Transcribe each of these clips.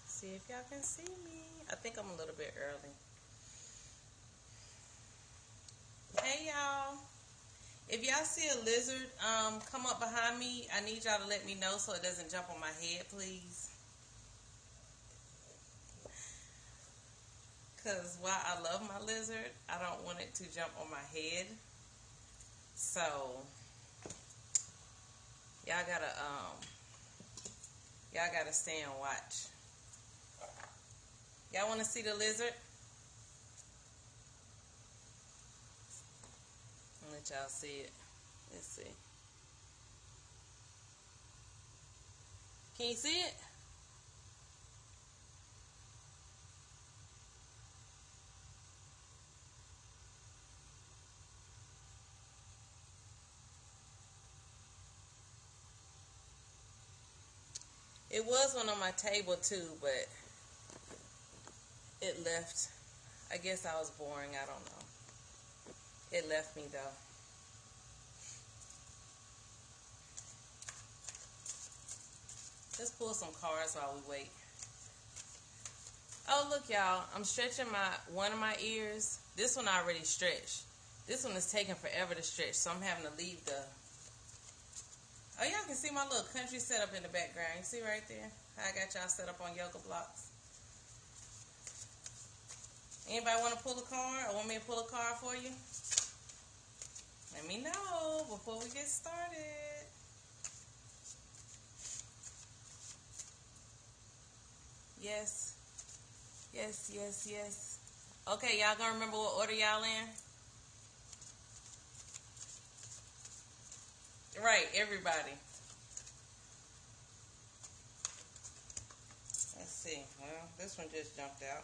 See if y'all can see me. I think I'm a little bit early. Hey y'all. If y'all see a lizard come up behind me, I need y'all to let me know so it doesn't jump on my head, please. Because while I love my lizard, I don't want it to jump on my head. So y'all gotta stay and watch. Y'all want to see the lizard? I'll let y'all see it. Let's see. Can you see it? It was one on my table too, but it left. I guess I was boring. I don't know. It left me though. Let's pull some cards while we wait. Oh, look, y'all. I'm stretching one of my ears. This one I already stretched. This one is taking forever to stretch, so I'm having to leave the... Oh, y'all can see my little country setup in the background. You see right there? How I got y'all set up on yoga blocks. Anybody want to pull a card or want me to pull a card for you? Let me know before we get started. Yes. Yes, yes, yes. Okay, y'all gonna remember what order y'all in? Right, everybody. Let's see. Well, this one just jumped out.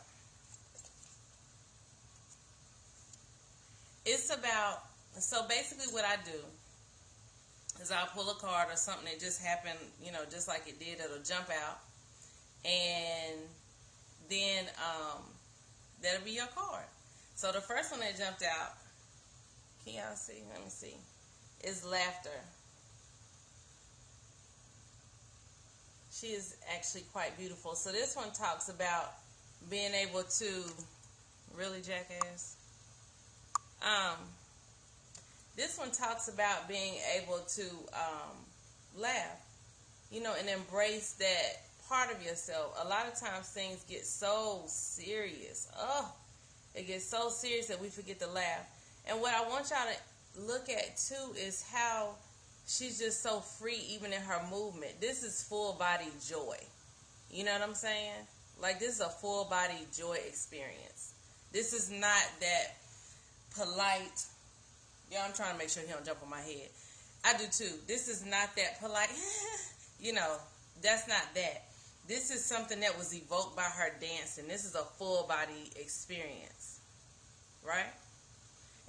It's about, so basically what I do is I'll pull a card or something that just happened, you know, just like it did, it'll jump out. And then that'll be your card. So the first one that jumped out, can y'all see? Let me see. Is laughter. She is actually quite beautiful. So this one talks about being able to, really, jackass? This one talks about being able to laugh, you know, and embrace that part of yourself. A lot of times things get so serious. It gets so serious that we forget to laugh. And what I want y'all to look at too is how she's just so free even in her movement. This is full body joy. You know what I'm saying? Like, this is a full body joy experience. This is not that polite. Yeah, I'm trying to make sure he don't jump on my head. I do too. This is not that polite. You know, that's not that. This is something that was evoked by her dancing. This is a full body experience. Right?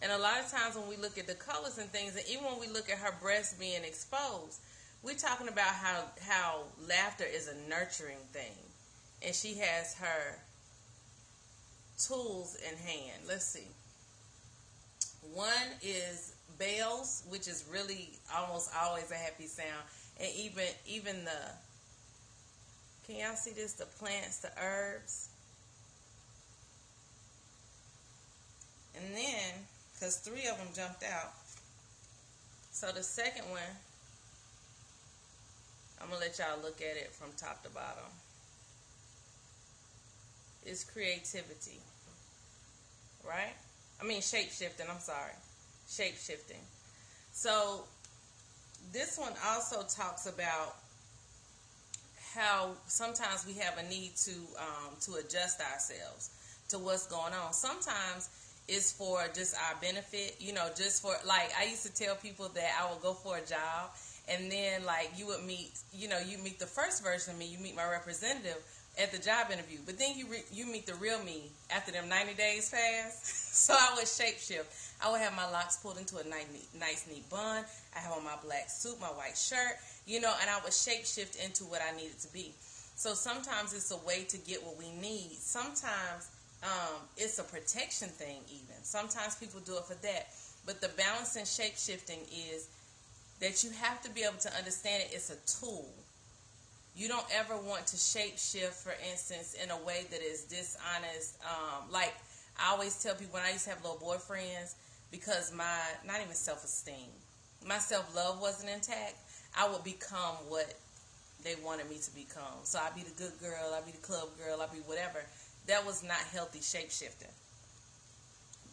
And a lot of times when we look at the colors and things, and even when we look at her breasts being exposed, we're talking about how laughter is a nurturing thing. And she has her tools in hand. Let's see. One is bells, which is really almost always a happy sound. And even the, can y'all see this? The plants, the herbs. And then, because 3 of them jumped out. So the second one, I'm going to let y'all look at it from top to bottom. Is creativity. Right? I mean, shape-shifting, I'm sorry. Shape-shifting. So, this one also talks about how sometimes we have a need to adjust ourselves to what's going on. Sometimes it's for just our benefit, you know, just for, like, I used to tell people that I would go for a job, and then, like, you would meet, you know, you meet the first version of me, you meet my representative at the job interview, but then you meet the real me after them 90 days pass. So I would shapeshift. I would have my locks pulled into a nice neat bun. I have on my black suit, my white shirt, you know, and I would shapeshift into what I needed to be. So sometimes it's a way to get what we need. Sometimes it's a protection thing even. Sometimes people do it for that. But the balance in shapeshifting is that you have to be able to understand it. It's a tool. You don't ever want to shape shift, for instance, in a way that is dishonest. Like I always tell people when I used to have little boyfriends, because my, not even self-esteem, my self-love wasn't intact, I would become what they wanted me to become. So I'd be the good girl, I'd be the club girl, I'd be whatever. That was not healthy shape-shifting.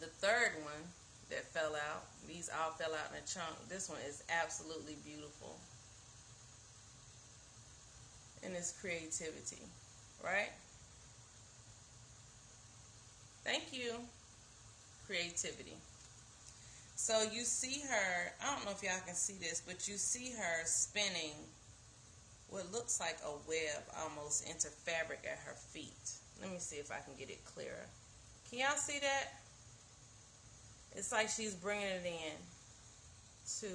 The third one that fell out, these all fell out in a chunk. This one is absolutely beautiful. And it's creativity, right? Thank you. Creativity. So you see her, I don't know if y'all can see this, but you see her spinning what looks like a web almost into fabric at her feet. Let me see if I can get it clearer. Can y'all see that? It's like she's bringing it in to,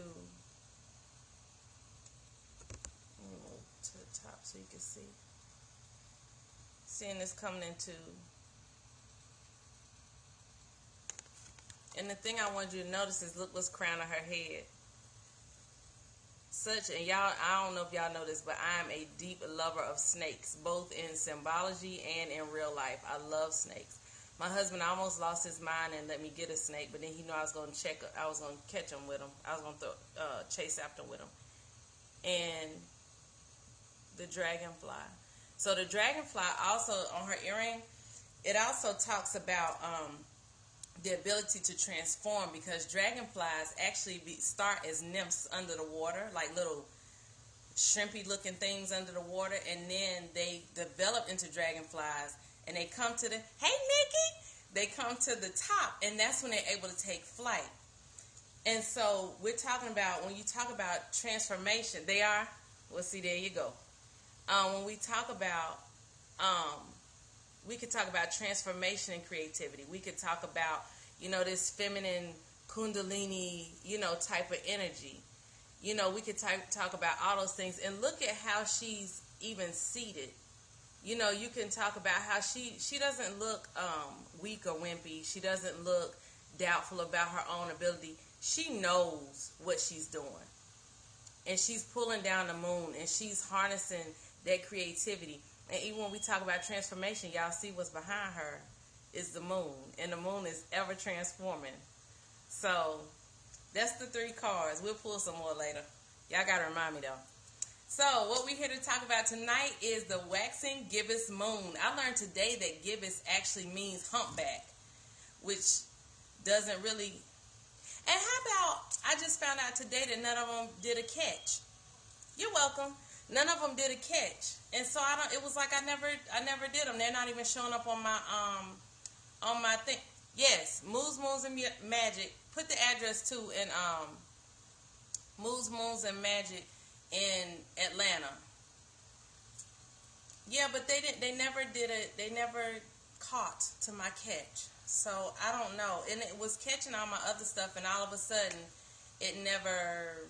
let me move to the top so you can see. Seeing this coming into, and the thing I want you to notice is look what's crowning her head. And y'all, I don't know if y'all know this, but I am a deep lover of snakes, both in symbology and in real life. I love snakes. My husband almost lost his mind and let me get a snake, but then he knew I was going to catch him with him. I was going to chase after him with him. And the dragonfly. So the dragonfly also on her earring, it also talks about the ability to transform, because dragonflies actually start as nymphs under the water, like little shrimpy looking things under the water, and then they develop into dragonflies, and they come to the, hey Nikki, they come to the top, and that's when they're able to take flight. And so we're talking about, when you talk about transformation, they are, well, see, there you go. When we talk about, we could talk about transformation and creativity. We could talk about, this feminine kundalini, type of energy. We could talk about all those things. And look at how she's even seated. You can talk about how she doesn't look weak or wimpy. She doesn't look doubtful about her own ability. She knows what she's doing. And she's pulling down the moon, and she's harnessing that creativity. And even when we talk about transformation, y'all see what's behind her is the moon. And the moon is ever transforming. So that's the 3 cards. We'll pull some more later. Y'all got to remind me though. So what we're here to talk about tonight is the waxing gibbous moon. I learned today that gibbous actually means humpback, which doesn't really. And how about, I just found out today that none of them did a catch. You're welcome. None of them did a catch. And so it was like I never did them. They're not even showing up on my thing. Yes, Moons and Magic. Put the address too in Moons and Magic in Atlanta. Yeah, but they never did it. They never caught to my catch. So I don't know. And it was catching all my other stuff, and all of a sudden it never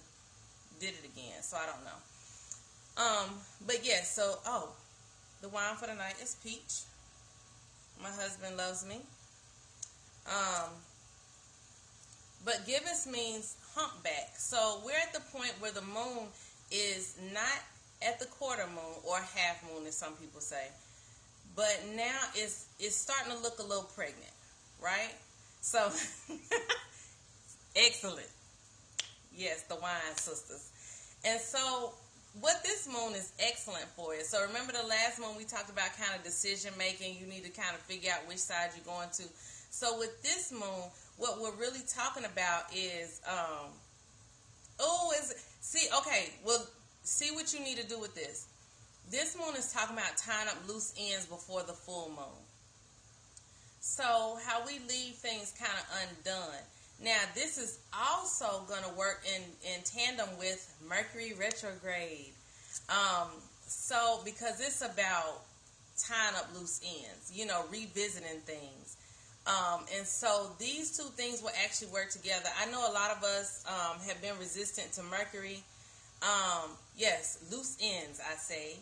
did it again. So I don't know. But yes, so the wine for the night is peach. My husband loves me. But gibbous means humpback. So we're at the point where the moon is not at the quarter moon or half moon, as some people say. But now it's starting to look a little pregnant, right? So excellent. Yes, the wine sisters. And so what this moon is excellent for is, so remember the last moon we talked about kind of decision making. You need to kind of figure out which side you're going to. So with this moon, what we're really talking about is, see what you need to do with this. This moon is talking about tying up loose ends before the full moon. So how we leave things kind of undone. Now, this is also going to work in tandem with Mercury retrograde. So because it's about tying up loose ends, revisiting things. And so these 2 things will actually work together. I know a lot of us have been resistant to Mercury. Yes, loose ends, I say.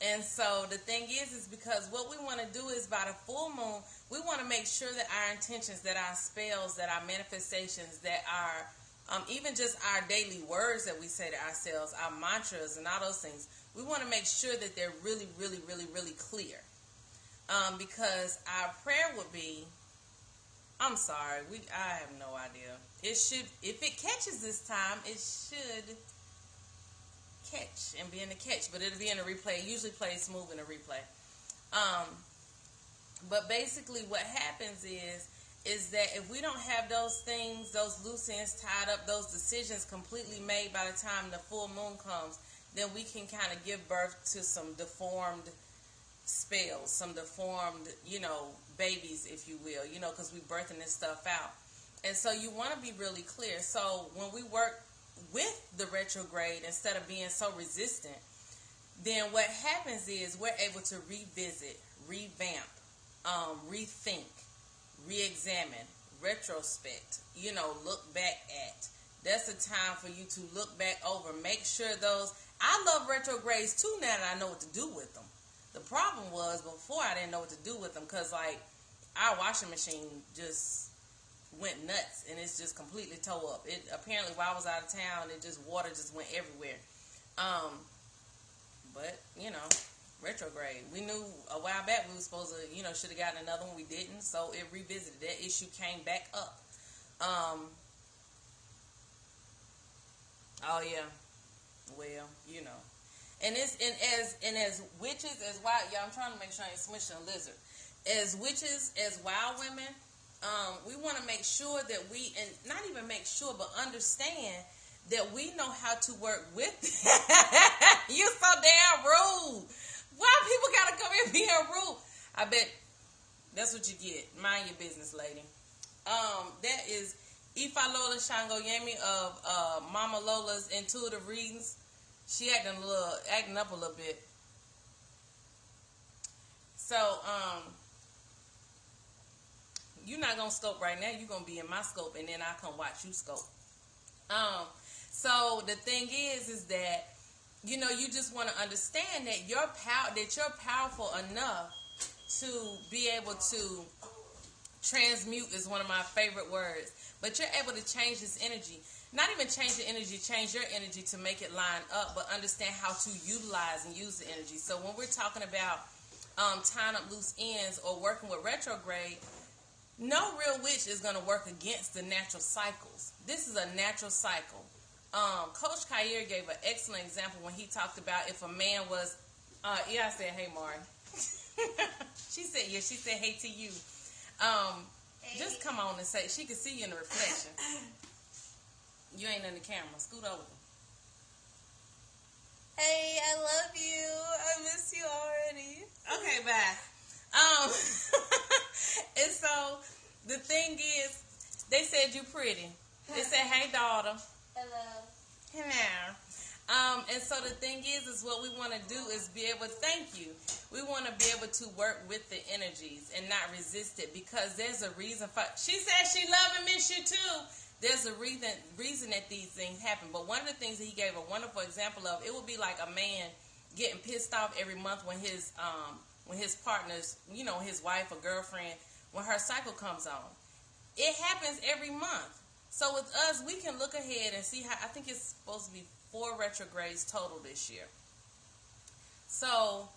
And so the thing is because what we want to do is by the full moon, we want to make sure that our intentions, that our spells, that our manifestations, that our, even just our daily words that we say to ourselves, our mantras and all those things, we want to make sure that they're really, really, really, really clear. Because our prayer would be, I'm sorry, I have no idea. It should, if it catches this time, it should catch and be in the catch, but it'll be in a replay. It usually plays smooth in a replay. But basically what happens is that if we don't have those things, those loose ends tied up, those decisions completely made by the time the full moon comes, then we can kind of give birth to some deformed spells, some deformed, babies, if you will, because we birthing this stuff out. And so you want to be really clear. So when we work with the retrograde, instead of being so resistant, then what happens is we're able to revisit, revamp, rethink, re-examine, retrospect, look back at. That's a time for you to look back over, make sure I love retrogrades too now that I know what to do with them. The problem was before I didn't know what to do with them, because our washing machine just went nuts and it's just completely tore up. It apparently while I was out of town, water just went everywhere. But retrograde. We knew a while back we were supposed to, should have gotten another one. We didn't, so it revisited. That issue came back up. Oh yeah. Well, And as witches, as wild, I'm trying to make sure I ain't smishing a lizard. As witches, as wild women, we want to make sure that and not even make sure, but understand that we know how to work with. You so damn rude. Why people gotta come here being rude? I bet that's what you get. Mind your business, lady. That is Ifa Lola Shango Yemi of Mama Lola's Intuitive Readings. She acting up a little bit. So, you're not gonna scope right now. You're gonna be in my scope, and then I'll come watch you scope. So the thing is that you just want to understand that you're powerful enough to be able to transmute is one of my favorite words. But you're able to change this energy. Not even change the energy, change your energy to make it line up, but understand how to utilize and use the energy. So when we're talking about tying up loose ends or working with retrograde, no real witch is going to work against the natural cycles. This is a natural cycle. Coach Khayr gave an excellent example when he talked about if a man was, I said, hey, Martin. She said, hey to you. Hey. Just come on and say, she can see you in the reflection. You ain't in the camera. Scoot over. Hey, I love you. I miss you already. Okay, bye. And so the thing is, they said you pretty. They said, hey, daughter. Hello. Hello. And so the thing is what we want to do is be able to thank you. We want to be able to work with the energies and not resist it, because there's a reason for. She said she love and miss you too. There's a reason that these things happen. But one of the things that he gave a wonderful example of, it would be like a man getting pissed off every month when his partner's, his wife or girlfriend, when her cycle comes on. It happens every month. So with us, we can look ahead and see how, I think it's supposed to be 4 retrogrades total this year. So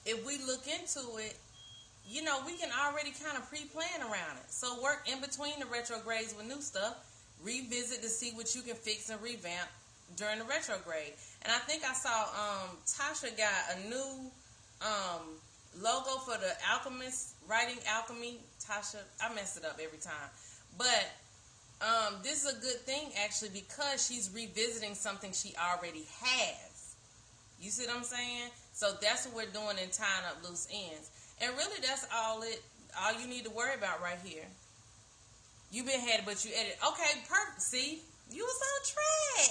if we look into it, we can already kind of pre-plan around it. So work in between the retrogrades with new stuff. Revisit to see what you can fix and revamp during the retrograde. And I think I saw Tasha got a new logo for the Alchemist, Writing Alchemy. Tasha, I mess it up every time. But this is a good thing, actually, because she's revisiting something she already has. You see what I'm saying? So that's what we're doing in tying up loose ends. And really, that's all you need to worry about right here. You been had it, but you edited. Okay, perfect. See? You was on track.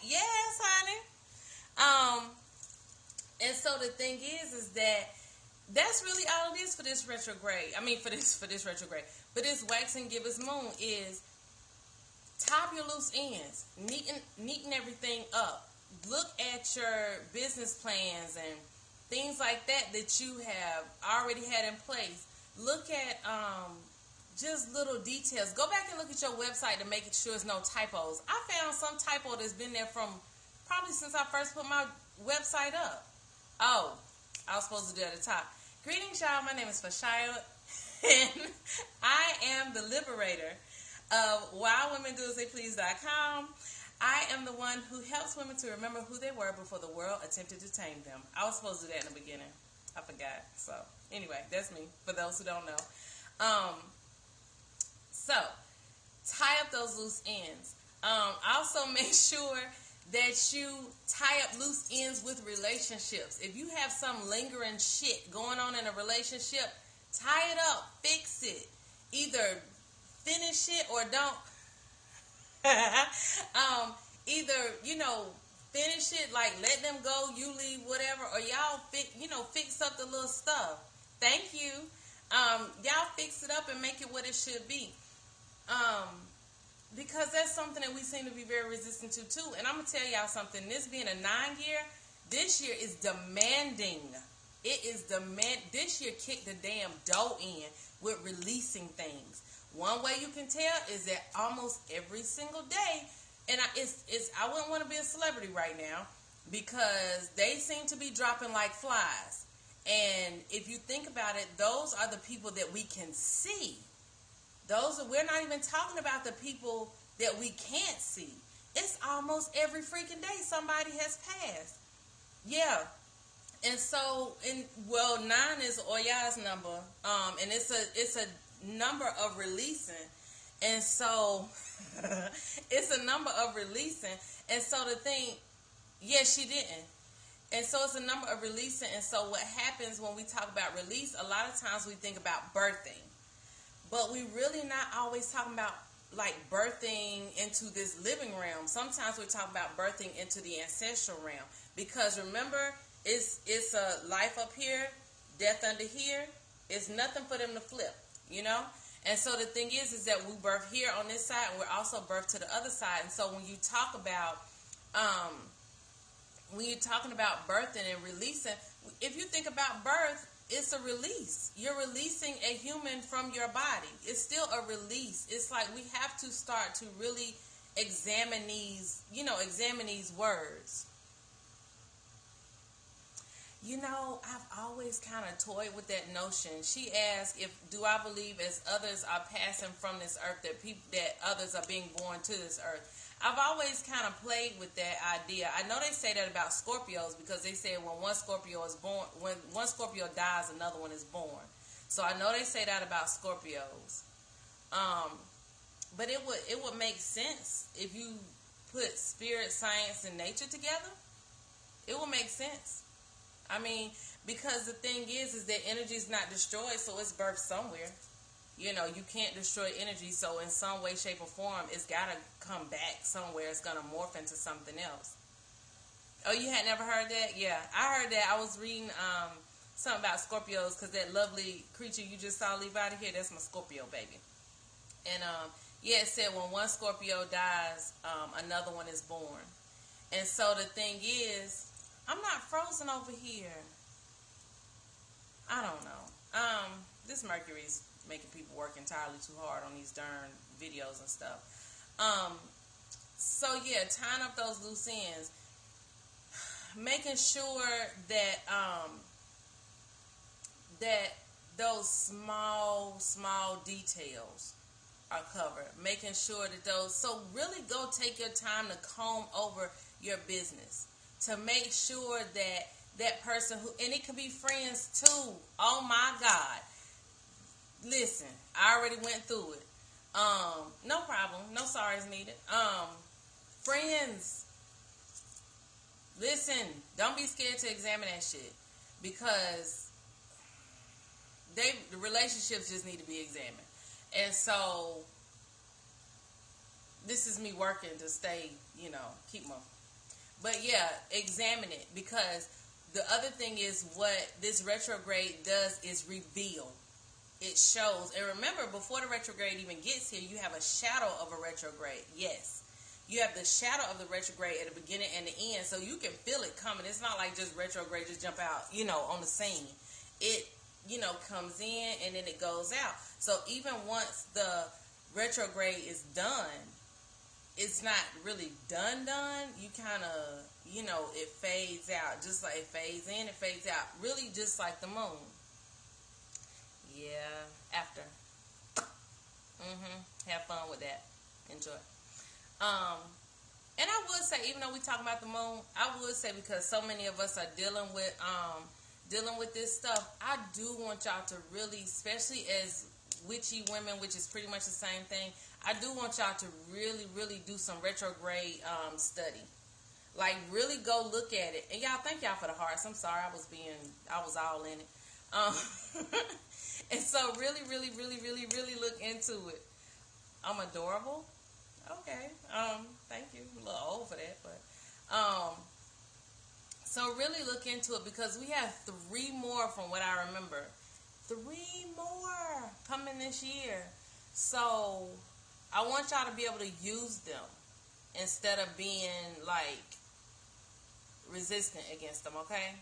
Yes, honey. And so the thing is that that's really all it is for this retrograde. I mean, for this retrograde. But this waxing gibbous moon is top your loose ends, neaten everything up. Look at your business plans and things like that you have already had in place. Look at just little details. Go back and look at your website to make sure there's no typos. I found some typo that's been there from probably since I first put my website up. Oh, I was supposed to do it at the top. Greetings, y'all. My name is Fashaya, and I am the liberator of WildWomenDoAsTheyPlease.com. I am the one who helps women to remember who they were before the world attempted to tame them. I was supposed to do that in the beginning. I forgot. So, anyway, that's me, for those who don't know. So, tie up those loose ends. Also, make sure that you tie up loose ends with relationships. If you have some lingering shit going on in a relationship, tie it up, fix it. Either finish it or don't. Either, finish it, like let them go, you leave, whatever, or y'all fix up the little stuff. Thank you. Y'all fix it up and make it what it should be. Because that's something that we seem to be very resistant to too. And I'm gonna tell y'all something. This being a 9-year, this year is demanding. It is this year kicked the damn dough in with releasing things. One way you can tell is that almost every single day, and I wouldn't want to be a celebrity right now because they seem to be dropping like flies. And if you think about it, those are the people that we can see. We're not even talking about the people that we can't see. It's almost every freaking day somebody has passed. Yeah. And so, 9 is Oya's number. And it's a number of releasing. And so, it's a number of releasing. And so the thing, yes, she didn't. And so it's a number of releasing. And so what happens when we talk about release, a lot of times we think about birthing. But we really not always talking about like birthing into this living realm. Sometimes we talk about birthing into the ancestral realm. Because remember, it's a life up here, death under here. It's nothing for them to flip, And so the thing is that we birth here on this side, and we're also birthed to the other side. And so when you talk about, when you're talking about birthing and releasing, if you think about birth, it's a release. You're releasing a human from your body. It's still a release. It's like we have to start to really examine these words. I've always kind of toyed with that notion. She asked, do I believe as others are passing from this earth that others are being born to this earth? I've always kind of played with that idea. I know they say that about Scorpios because they say when one Scorpio dies, another one is born. So I know they say that about Scorpios. But it would make sense if you put spirit, science, and nature together. It would make sense. I mean, because the thing is that energy is not destroyed, so it's birthed somewhere. You can't destroy energy, so in some way, shape, or form, it's got to come back somewhere. It's going to morph into something else. Oh, you had never heard that? Yeah, I heard that. I was reading something about Scorpios, because that lovely creature you just saw leave out of here, that's my Scorpio baby. And, it said when one Scorpio dies, another one is born. And so the thing is, I'm not frozen over here. I don't know. This Mercury's making people work entirely too hard on these darn videos and stuff. So yeah, tying up those loose ends, making sure that that those small details are covered, making sure that so really go take your time to comb over your business to make sure that person and it could be friends too. Oh my God. Listen, I already went through it. No problem. No sorries needed. Friends, listen, don't be scared to examine that shit because the relationships just need to be examined. And so this is me working to stay, keep my. But yeah, examine it because the other thing is what this retrograde does is reveal. It shows. And remember, before the retrograde even gets here, you have a shadow of a retrograde. Yes. You have the shadow of the retrograde at the beginning and the end, so you can feel it coming. It's not like just retrograde just jump out, on the scene. It, comes in and then it goes out. So even once the retrograde is done, it's not really done. You kind of, it fades out. Just like it fades in, it fades out. Really just like the moon. Yeah, after. Have fun with that. Enjoy. And I would say, even though we talk about the moon, I would say, because so many of us are dealing with this stuff, I do want y'all to really, especially as witchy women, which is pretty much the same thing, I do want y'all to really, really do some retrograde study. Like, really go look at it. And y'all, thank y'all for the hearts. I'm sorry, I was all in it. And so really, really, really, really, really look into it. I'm adorable. Okay. Thank you. I'm a little old for that, but so really look into it, because we have 3 more from what I remember. 3 more coming this year. So I want y'all to be able to use them instead of being like resistant against them, okay?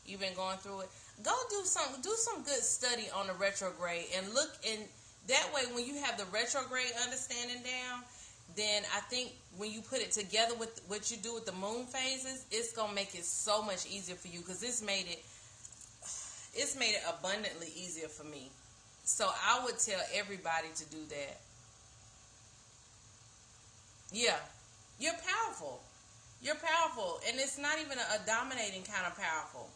You've been going through it. Go do some good study on the retrograde, and look in that way. When you have the retrograde understanding down, then I think when you put it together with what you do with the moon phases, it's gonna make it so much easier for you, because it's made it abundantly easier for me. So I would tell everybody to do that. Yeah, you're powerful. You're powerful, and it's not even a dominating kind of powerful.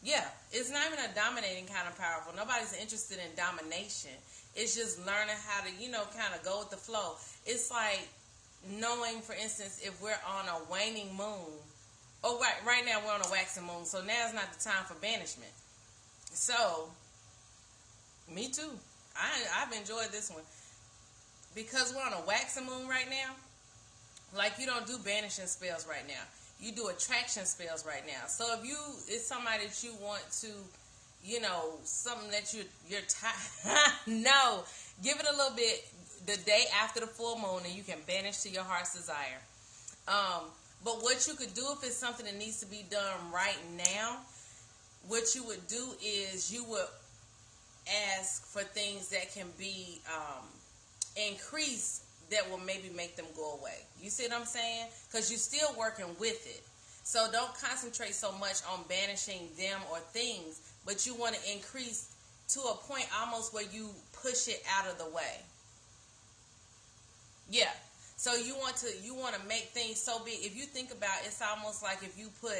Yeah, it's not even a dominating kind of powerful. Nobody's interested in domination. It's just learning how to, kind of go with the flow. It's like knowing, for instance, if we're on a waning moon. Oh, right now we're on a waxing moon, so now's not the time for banishment. So, me too. I've enjoyed this one. Because we're on a waxing moon right now, like, you don't do banishing spells right now. You do attraction spells right now. So if it's somebody that you want to, something that you're tired. No, give it a little bit the day after the full moon, and you can banish to your heart's desire. But what you could do, if it's something that needs to be done right now, what you would do is you would ask for things that can be increased, that will maybe make them go away. You see what I'm saying? Because you're still working with it. So don't concentrate so much on banishing them or things, but you want to increase to a point almost where you push it out of the way. Yeah. So you want to make things so big. If you think about it, it's almost like if you put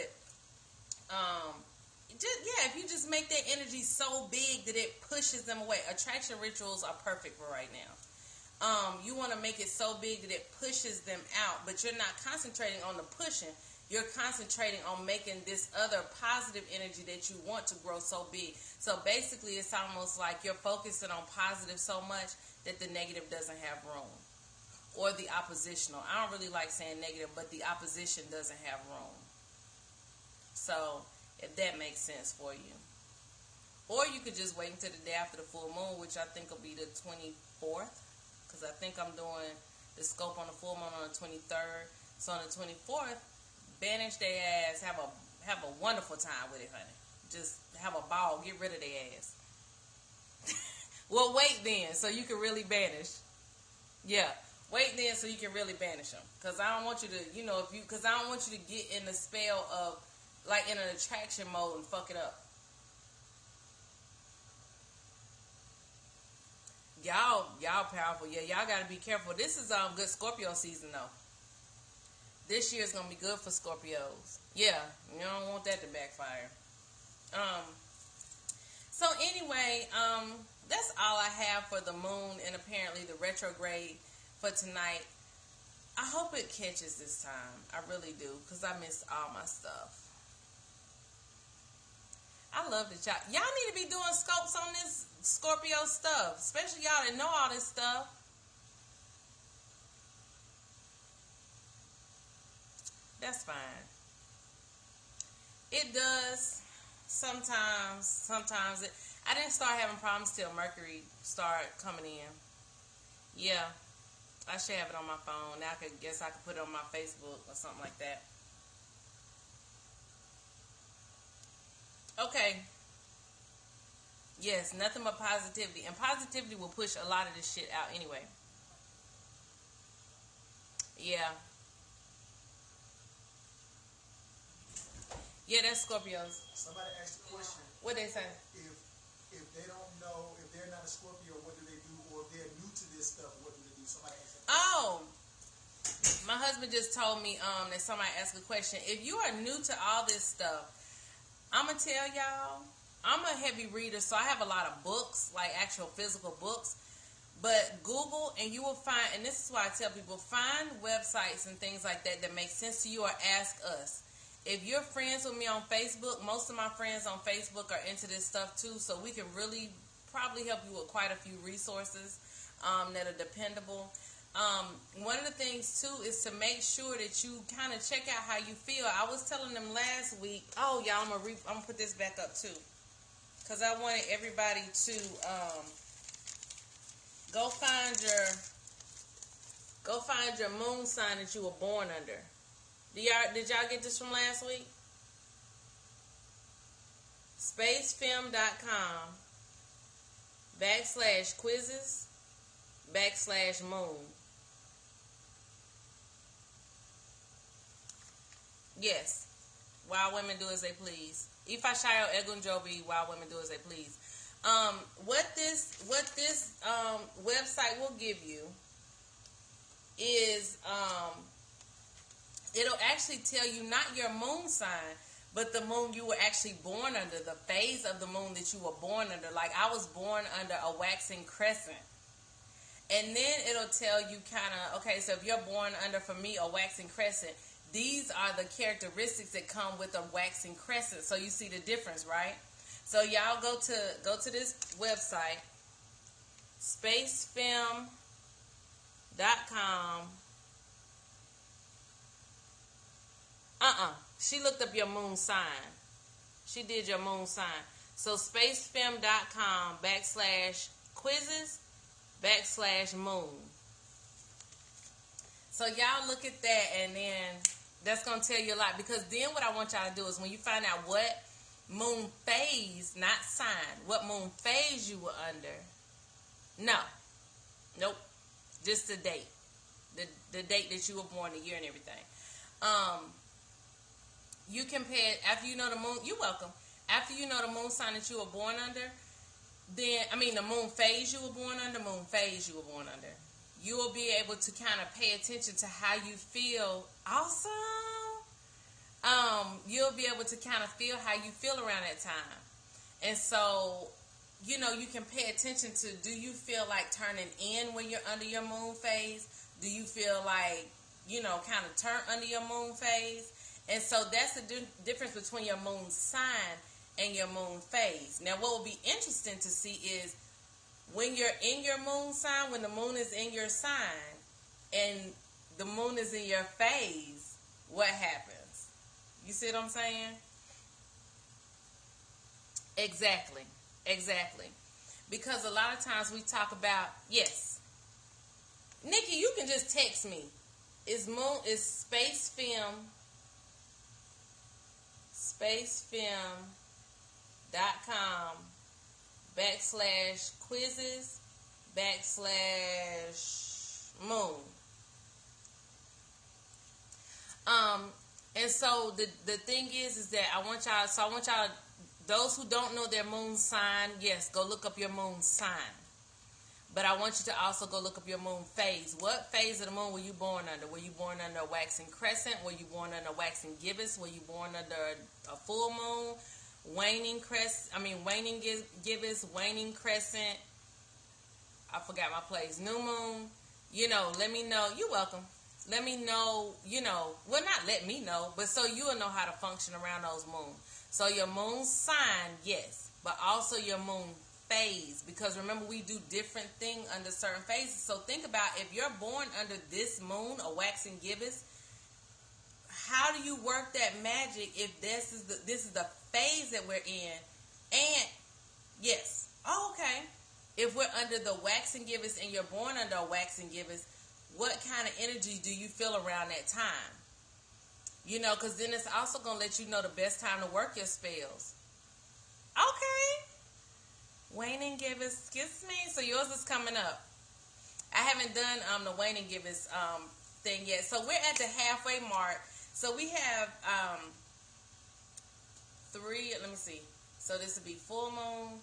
if you just make that energy so big that it pushes them away. Attraction rituals are perfect for right now. You want to make it so big that it pushes them out, but you're not concentrating on the pushing. You're concentrating on making this other positive energy that you want to grow so big. So basically, it's almost like you're focusing on positive so much that the negative doesn't have room. Or the oppositional. I don't really like saying negative, but the opposition doesn't have room. So, if that makes sense for you. Or you could just wait until the day after the full moon, which I think will be the 24th. Because I think I'm doing the scope on the full moon on the 23rd. So on the 24th, banish their ass. Have a wonderful time with it, honey. Just have a ball. Get rid of their ass. Well, wait then, so you can really banish. Yeah, wait then, so you can really banish them. Because I don't want you to, because I don't want you to get in the spell of, like, in an attraction mode and fuck it up. Y'all powerful. Yeah, y'all gotta be careful. This is good Scorpio season though. This year is gonna be good for Scorpios. Yeah, you don't want that to backfire. So anyway, that's all I have for the moon and apparently the retrograde for tonight. I hope it catches this time. I really do, because I miss all my stuff. I love that y'all need to be doing scopes on this Scorpio stuff, especially y'all that know all this stuff. That's fine. It does sometimes. I didn't start having problems till Mercury started coming in. Yeah, I should have it on my phone. Now I guess I could put it on my Facebook or something like that. Okay. Yes, nothing but positivity. And positivity will push a lot of this shit out anyway. Yeah. Yeah, that's Scorpios. Somebody asked a question. What they say? If they don't know, if they're not a Scorpio, what do they do? Or if they're new to this stuff, what do they do? Somebody asked that question. Oh, my husband just told me that somebody asked a question. If you are new to all this stuff, I'm gonna tell y'all, I'm a heavy reader, so I have a lot of books, like actual physical books. But Google, and you will find, and this is why I tell people, find websites and things like that that make sense to you, or ask us. If you're friends with me on Facebook, most of my friends on Facebook are into this stuff too, so we can really probably help you with quite a few resources that are dependable. One of the things too is to make sure that you kind of check out how you feel. I was telling them last week, oh y'all, I'm gonna put this back up too, because I wanted everybody to go find your moon sign that you were born under. Did y'all get this from last week? Spacefilm.com/quizzes/moon. Yes. Wild women do as they please. Ifashayo Egunjobi, wild women do as they please. What this website will give you is it'll actually tell you not your moon sign, but the moon you were actually born under, the phase of the moon that you were born under. Like I was born under a waxing crescent. And then it'll tell you kind of, okay, so if you're born under, for me, a waxing crescent, these are the characteristics that come with a waxing crescent. So you see the difference, right? So y'all go to this website, spacefilm.com. She looked up your moon sign. She did your moon sign. So spacefilm.com/quizzes/moon. So y'all look at that, and then that's going to tell you a lot. Because then what I want y'all to do is when you find out what moon phase, not sign, what moon phase you were under. Nope. Just the date. The date that you were born, the year and everything. You compare, after you know the moon, you're welcome. After you know the moon sign that you were born under, then, the moon phase you were born under, you will be able to kind of pay attention to how you feel. Awesome. You'll be able to kind of feel how you feel around that time. And so, you can pay attention to, do you feel like turning in when you're under your moon phase? Do you feel like, kind of turn under your moon phase? And so that's the difference between your moon sign and your moon phase. Now, what will be interesting to see is when you're in your moon sign, when the moon is in your sign and the moon is in your phase, what happens? You see what I'm saying? Exactly. Because a lot of times we talk about, yes. Nikki, you can just text me. Is spacefilm.com/quizzes/moon. And so the thing is that I want y'all, those who don't know their moon sign, yes, go look up your moon sign. But I want you to also go look up your moon phase. What phase of the moon were you born under? Were you born under a waxing crescent? Were you born under a waxing gibbous? Were you born under a full moon? Waning gibbous, waning crescent. I forgot my place. New moon. Let me know. You're welcome. Let me know, well, not let me know, but so you'll know how to function around those moons. So your moon sign, yes, but also your moon phase, because remember, we do different things under certain phases. So think about, if you're born under this moon, a waxing gibbous, how do you work that magic if this is the phase that we're in? And yes, okay, if we're under the waxing gibbous and you're born under a waxing gibbous, what kind of energy do you feel around that time? Because then it's also going to let you know the best time to work your spells. Okay. Waning gibbous, excuse me. So yours is coming up. I haven't done the waning gibbous thing yet. So we're at the halfway mark. So we have 3. Let me see. So this would be full moon,